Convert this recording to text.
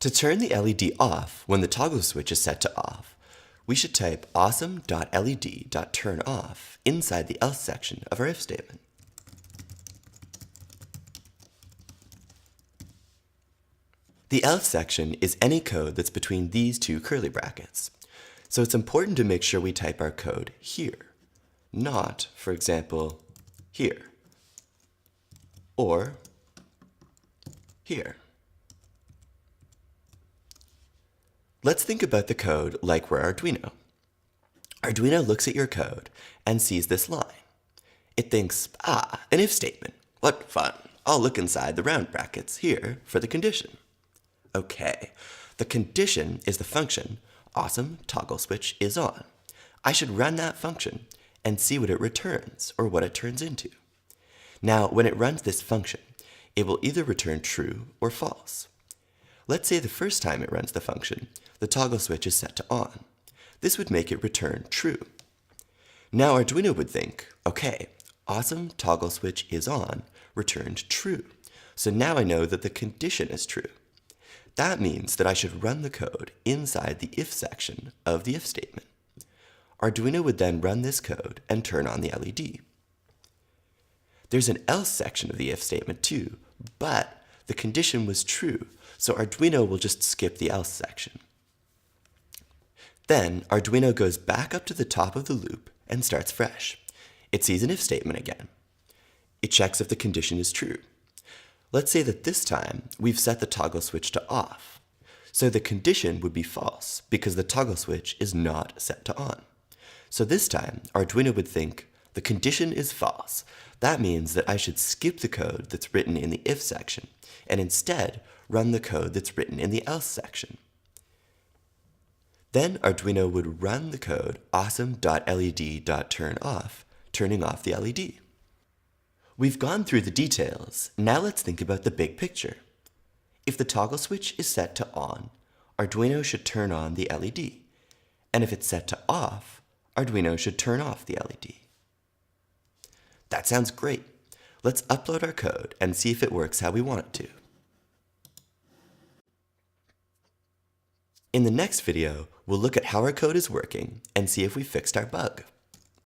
To turn the LED off when the toggle switch is set to off, we should type awesome.led.turnoff inside the else section of our if statement. The else section is any code that's between these two curly brackets. So it's important to make sure we type our code here, not, for example, here, or here. Let's think about the code like we're Arduino. Arduino looks at your code and sees this line. It thinks, an if statement. What fun. I'll look inside the round brackets here for the condition. Okay, the condition is the function awesome toggle switch is on. I should run that function and see what it returns or what it turns into. Now, when it runs this function, it will either return true or false. Let's say the first time it runs the function, the toggle switch is set to on. This would make it return true. Now Arduino would think, okay, awesome toggle switch is on returned true. So now I know that the condition is true. That means that I should run the code inside the if section of the if statement. Arduino would then run this code and turn on the LED. There's an else section of the if statement too, but the condition was true, so Arduino will just skip the else section. Then Arduino goes back up to the top of the loop and starts fresh. It sees an if statement again. It checks if the condition is true. Let's say that this time we've set the toggle switch to off. So the condition would be false because the toggle switch is not set to on. So this time Arduino would think the condition is false. That means that I should skip the code that's written in the if section and instead run the code that's written in the else section. Then Arduino would run the code awesome.led.turnoff, turning off the LED. We've gone through the details, now let's think about the big picture. If the toggle switch is set to on, Arduino should turn on the LED. And if it's set to off, Arduino should turn off the LED. That sounds great. Let's upload our code and see if it works how we want it to. In the next video, we'll look at how our code is working and see if we fixed our bug.